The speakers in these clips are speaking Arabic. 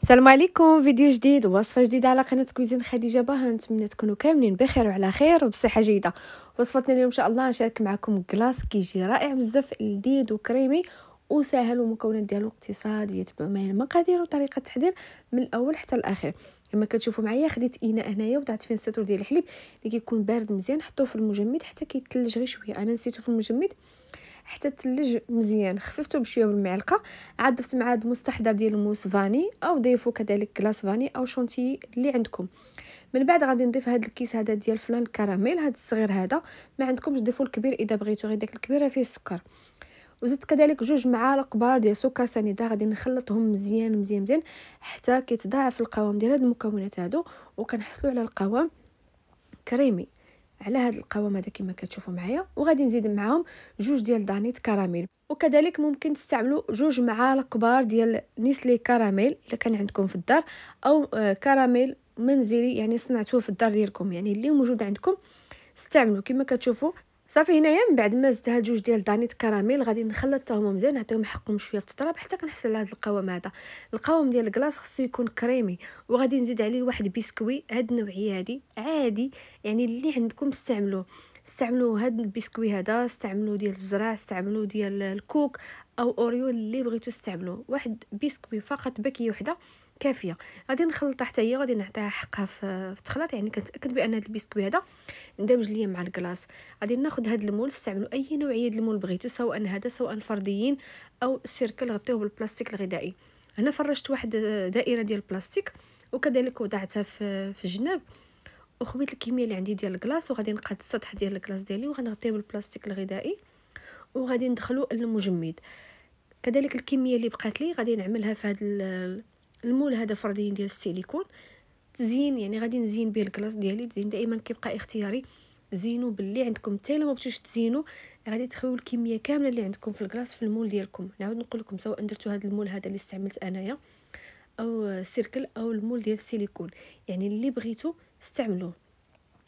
السلام عليكم، فيديو جديد ووصفه جديده على قناه كويزين خديجه باها. نتمنى تكونوا كاملين بخير وعلى خير وبصحه جيده. وصفتنا اليوم ان شاء الله نشارك معكم كلاص كيجي رائع بزاف، لذيذ وكريمي وسهل، والمكونات ديالو اقتصاديه. تبعوا معايا المقادير وطريقه التحضير من الاول حتى الاخير. كما كتشوفوا معايا خديت اناء هنايا وضعت فيه السطور ديال الحليب اللي كيكون بارد مزيان. حطوه في المجمد حتى كيتلج غير شويه، انا نسيته في المجمد حتى تلج مزيان. خففته بشويه بالمعلقه، عاد ضفت معاه مستحضر ديال الموس فاني، او ضيفوا كذلك كلاص فاني او شونتي اللي عندكم. من بعد غادي نضيف هذا الكيس هذا ديال فلان الكراميل، هذا الصغير هذا، ما عندكمش ضيفوا الكبير اذا بغيتوا، غير داك الكبير راه فيه السكر. وزدت كذلك 2 معالق كبار ديال سكر سنيده، غادي نخلطهم مزيان مزيان مزيان حتى كيتضاعف القوام ديال هاد المكونات هادو، وكنحصلوا على القوام كريمي على هذا القوام هذا كما كتشوفوا معايا. وغادي نزيد معاهم 2 ديال دانيت كراميل، وكذلك ممكن تستعملوا 2 معالق كبار ديال نيسلي كراميل الا كان عندكم في الدار، او كراميل منزلي يعني صنعتوه في الدار ديالكم، يعني اللي موجود عندكم استعملوا كما كتشوفوا. صافي هنايا من بعد ما زدت هاد 2 ديال دانيت كراميل غادي نخلطهم مزيان، نعطيهم حقهم شويه في التراب حتى كنحصل على هذا القوام هذا. القوام ديال الكلاص خصو يكون كريمي. وغادي نزيد عليه واحد بسكوي، هاد النوعيه هادي عادي يعني اللي عندكم استعملوا هاد البسكوي هذا، استعملوا ديال الزرع، استعملوا ديال الكوك او اوريو اللي بغيتو استعملوا. واحد بسكوي فقط باكيه وحده كافيه. غادي نخلطها حتى هي، غادي نعطيها حقها في التخلاط، يعني كنتاكد بان هاد البسكوي هذا ندمج ليا مع الكلاص. غادي ناخذ هاد المول، استعملوا اي نوعيه ديال المول بغيتو، سواء هذا سواء فرديين او السيركل، غطيوه بالبلاستيك الغذائي. هنا فرشت واحد دائره ديال البلاستيك وكذلك وضعتها في الجناب، وخويت الكميه اللي عندي ديال الكلاص، وغادي نقاد السطح ديال الكلاص ديالي وغنغطيه بالبلاستيك الغذائي، وغادي ندخلو المجمد. كذلك الكميه اللي بقات لي غادي نعملها في هذا المول هذا فرديين ديال السيليكون. تزيين يعني غادي نزين به الكلاص ديالي. تزيين دائما كيبقى اختياري، زينوا باللي عندكم. حتى الا ما بغيتوش تزينوا غادي تخويو الكميه كامله اللي عندكم في الكلاص في المول ديالكم. نعاود نقول لكم، سواء درتوا هذا المول هذا اللي استعملت انايا او سيركل او المول ديال السيليكون، يعني اللي بغيتو استعملوه.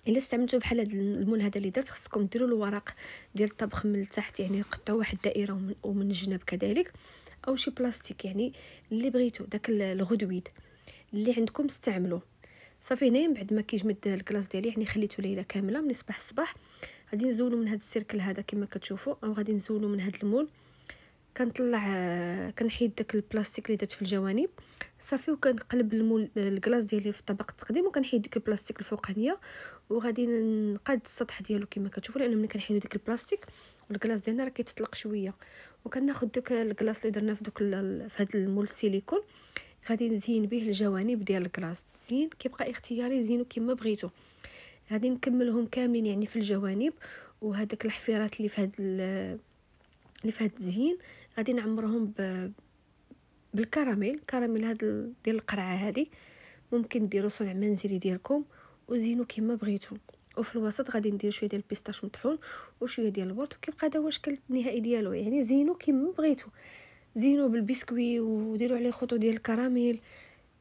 الا استعملتوا بحال هذا المول هذا اللي درت، خصكم ديروا الورق ديال الطبخ من التحت، يعني قطعوا واحد الدائره ومن الجناب كذلك، او شي بلاستيك يعني اللي بغيتو. داك الغدويد اللي عندكم استعملوه. صافي هنايا بعد ما كيجمد الكلاص ديالي، يعني خليته ليله كامله من الصباح الصباح، غادي نزولو من هذا السيركل هذا كما كتشوفوا، او غادي نزولو من هذا المول. كنطلع كنحيد داك البلاستيك اللي درت في الجوانب صافي، وكنقلب المول الكلاص ديالي في طبق التقديم، وكنحيد ديك البلاستيك الفوقانيه، وغادي نقاد السطح ديالو كما كتشوفوا، لان ملي كنحيدو ديك البلاستيك والكلاص ديالنا راه كيتطلق شويه. وكناخذ دوك الكلاص اللي درنا في دوك في هذا المول السيليكون، غادي نزين به الجوانب ديال الكلاص. تزيين كيبقى اختياري، زينو كما بغيتو. غادي نكملهم كاملين يعني في الجوانب، وهذاك الحفيرات اللي في هذا الزين غادي نعمرهم بالكراميل. كراميل هذا ديال القرعه هذه، ممكن ديروا صنع منزلي ديالكم وزينوا كما بغيتو. وفي الوسط غادي ندير شويه ديال البيستاش مطحون وشويه ديال البورت، وكيبقى هذا هو الشكل النهائي ديالو. يعني زينوا كما بغيتو، زينوا بالبسكوي وديروا عليه خطوط ديال الكراميل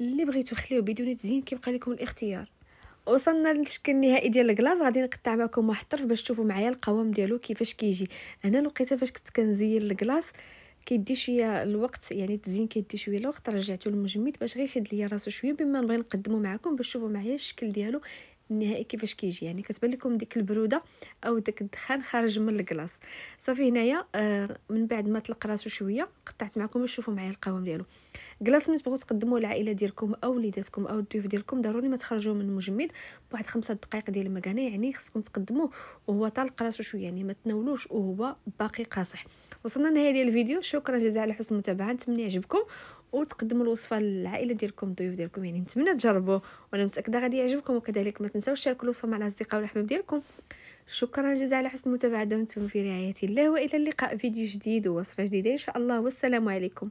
اللي بغيتو، خليوه بدون تزيين، كيبقى لكم الاختيار. وصلنا للشكل النهائي ديال الكلاص. غادي نقطع معكم واحد الطرف باش تشوفوا معايا القوام ديالو كيفاش كيجي. انا لقيتها فاش كنت كنزين الكلاص كيدي شويه الوقت، يعني التزيين كيدي شويه الوقت، رجعته للمجمد باش غير يشد ليا راسو شويه، بما نبغي نقدمه معكم باش تشوفوا معايا الشكل ديالو النهائي كيفاش كيجي. يعني كتبان لكم ديك البروده او داك الدخان خارج من الكلاص. صافي هنايا من بعد ما طلق راسو شويه قطعت معكم باش تشوفوا معايا القوام ديالو. كلاص ملي تبغوا تقدموه للعائله ديالكم او وليداتكم او الضيوف ديالكم، ضروري ما تخرجوه من المجمد بواحد 5 دقائق ديال المكانه، يعني خصكم تقدموه وهو طالق راسو شويه، يعني ما تناولوش وهو باقي قاصح. وصلنا لنهايه ديال الفيديو. شكرا جزيلا على حسن المتابعه، نتمنى يعجبكم وتقدموا الوصفه للعائله ديالكم الضيوف ديالكم، يعني نتمنى تجربوه وانا متاكده غادي يعجبكم. وكذلك ما تنساوش تشاركوا الوصفه مع الاصدقاء والاحباب ديالكم. شكرا جزيلا على حسن المتابعه، دمتم في رعايه الله، والى اللقاء فيديو جديد ووصفه جديده ان شاء الله، والسلام عليكم.